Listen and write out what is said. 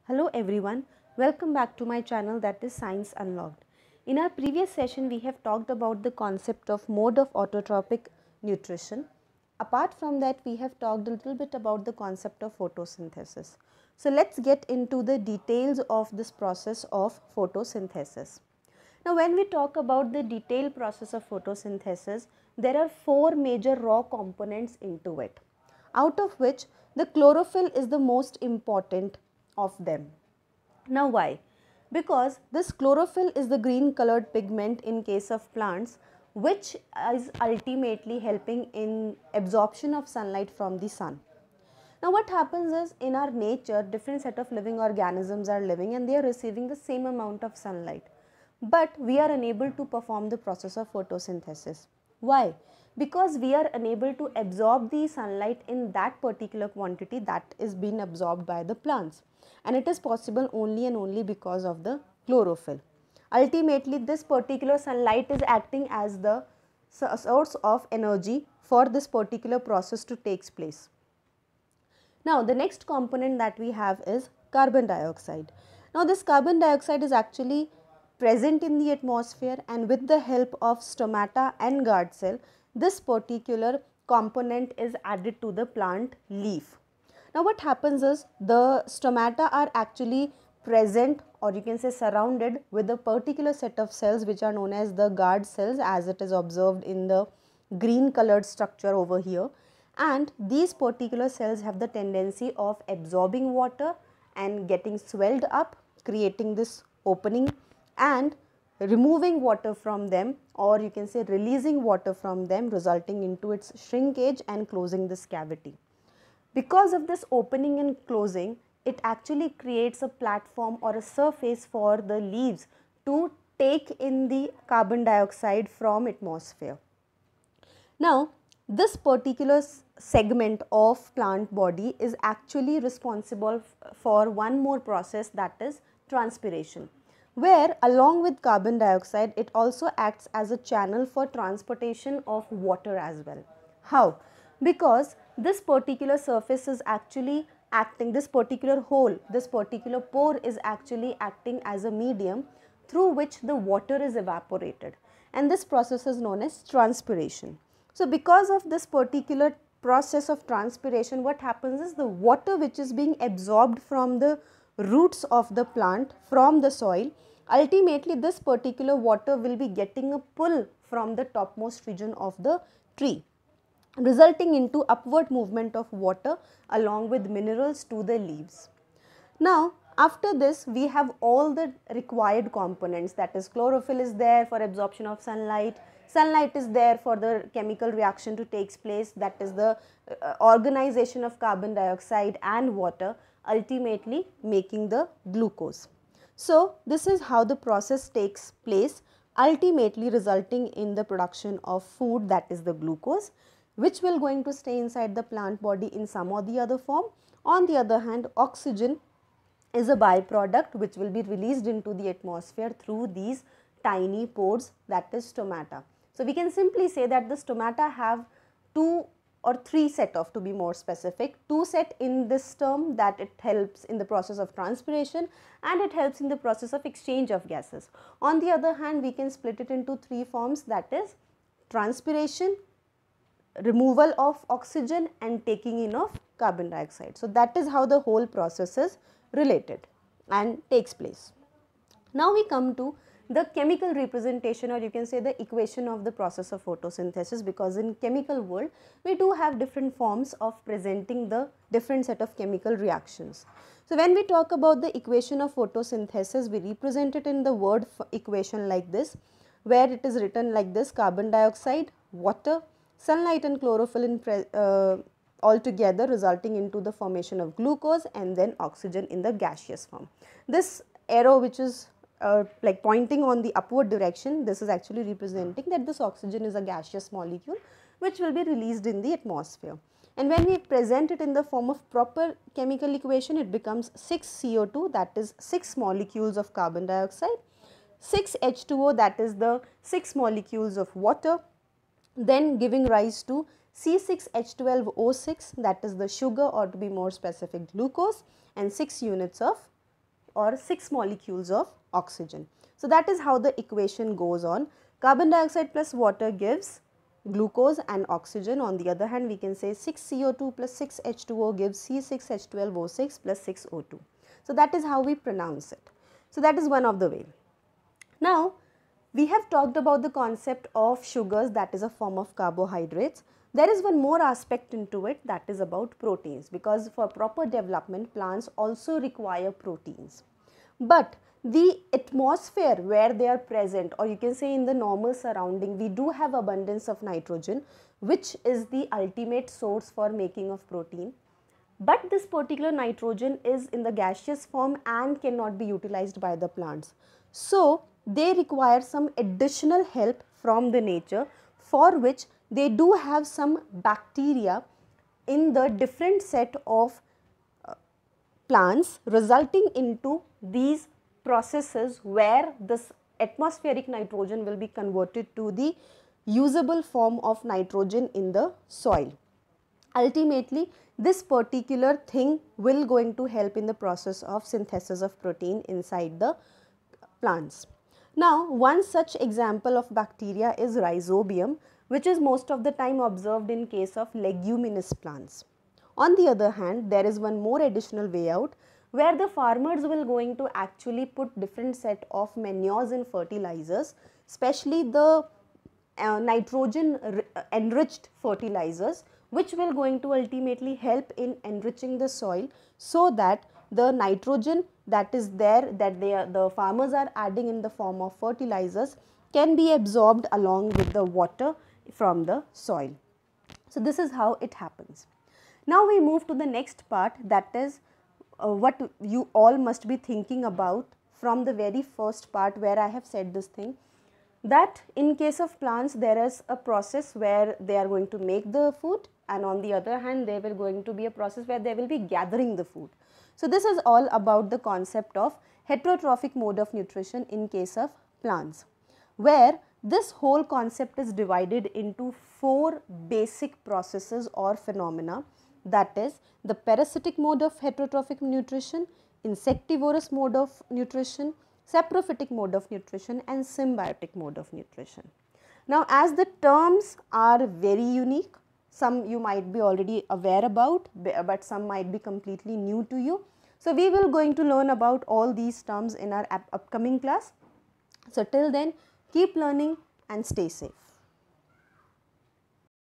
Hello everyone, welcome back to my channel, that is Science Unlocked. In our previous session we have talked about the concept of mode of autotrophic nutrition. Apart from that we have talked a little bit about the concept of photosynthesis. So let's get into the details of this process of photosynthesis. Now when we talk about the detailed process of photosynthesis, there are four major raw components into it, out of which the chlorophyll is the most important of them. Now why? Because this chlorophyll is the green colored pigment in case of plants, which is ultimately helping in absorption of sunlight from the sun. Now what happens is, in our nature different set of living organisms are living and they are receiving the same amount of sunlight, but we are unable to perform the process of photosynthesis. Why? Because we are unable to absorb the sunlight in that particular quantity that is being absorbed by the plants, and it is possible only and only because of the chlorophyll. Ultimately this particular sunlight is acting as the source of energy for this particular process to take place. Now the next component that we have is carbon dioxide. Now this carbon dioxide is actually present in the atmosphere, and with the help of stomata and guard cell, this particular component is added to the plant leaf. Now what happens is, the stomata are actually present, or you can say surrounded with a particular set of cells which are known as the guard cells, as it is observed in the green colored structure over here. And these particular cells have the tendency of absorbing water and getting swelled up, creating this opening, and removing water from them, or you can say releasing water from them, resulting into its shrinkage and closing this cavity. Because of this opening and closing, it actually creates a platform or a surface for the leaves to take in the carbon dioxide from atmosphere. Now this particular segment of plant body is actually responsible for one more process, that is transpiration, where along with carbon dioxide it also acts as a channel for transportation of water as well. How? Because this particular surface is actually acting, this particular hole, this particular pore is actually acting as a medium through which the water is evaporated, and this process is known as transpiration. So because of this particular process of transpiration, what happens is, the water which is being absorbed from the roots of the plant from the soil, ultimately this particular water will be getting a pull from the topmost region of the tree, resulting into upward movement of water along with minerals to the leaves. Now after this we have all the required components, that is chlorophyll is there for absorption of sunlight, sunlight is there for the chemical reaction to take place, that is the organization of carbon dioxide and water, ultimately making the glucose. So this is how the process takes place, ultimately resulting in the production of food, that is the glucose, which will going to stay inside the plant body in some or the other form. On the other hand, oxygen is a byproduct which will be released into the atmosphere through these tiny pores, that is stomata. So we can simply say that the stomata have two or three set of, to be more specific, two set in this term, that it helps in the process of transpiration and it helps in the process of exchange of gases. On the other hand, we can split it into three forms, that is transpiration, removal of oxygen and taking in of carbon dioxide. So that is how the whole process is related and takes place. Now we come to the chemical representation, or you can say the equation of the process of photosynthesis, because in chemical world we do have different forms of presenting the different set of chemical reactions. So when we talk about the equation of photosynthesis, we represent it in the word equation like this, where it is written like this: carbon dioxide, water, sunlight and chlorophyll in all together, resulting into the formation of glucose, and then oxygen in the gaseous form. This arrow which is like pointing on the upward direction, this is actually representing that this oxygen is a gaseous molecule which will be released in the atmosphere. And when we present it in the form of proper chemical equation, it becomes 6 CO2, that is 6 molecules of carbon dioxide, 6 H2O, that is the 6 molecules of water, then giving rise to C6H12O6, that is the sugar, or to be more specific glucose, and 6 units of or 6 molecules of oxygen. So that is how the equation goes on. Carbon dioxide plus water gives glucose and oxygen. On the other hand, we can say 6 CO2 plus 6 H2O gives C6H12O6 plus 6 O2. So that is how we pronounce it. So that is one of the way. Now, we have talked about the concept of sugars, that is a form of carbohydrates. There is one more aspect into it, that is about proteins, because for proper development plants also require proteins. But the atmosphere where they are present, or you can say in the normal surrounding, we do have abundance of nitrogen, which is the ultimate source for making of protein. But this particular nitrogen is in the gaseous form and cannot be utilized by the plants. So they require some additional help from the nature, for which they do have some bacteria in the different set of plants, resulting into these processes where this atmospheric nitrogen will be converted to the usable form of nitrogen in the soil. Ultimately, this particular thing will going to help in the process of synthesis of protein inside the plants. Now, one such example of bacteria is Rhizobium, which is most of the time observed in case of leguminous plants. On the other hand, there is one more additional way out where the farmers will going to actually put different set of manures and fertilizers, especially the nitrogen enriched fertilizers, which will going to ultimately help in enriching the soil, so that the nitrogen that is there, that the farmers are adding in the form of fertilizers, can be absorbed along with the water from the soil. So this is how it happens. Now we move to the next part, that is what you all must be thinking about from the very first part where I have said this thing, that in case of plants there is a process where they are going to make the food, and on the other hand there will going to be a process where they will be gathering the food. So this is all about the concept of heterotrophic mode of nutrition in case of plants, where this whole concept is divided into 4 basic processes or phenomena, that is the parasitic mode of heterotrophic nutrition, insectivorous mode of nutrition, saprophytic mode of nutrition, and symbiotic mode of nutrition. Now, as the terms are very unique, some you might be already aware about, but some might be completely new to you. So we will going to learn about all these terms in our upcoming class. So till then, keep learning and stay safe.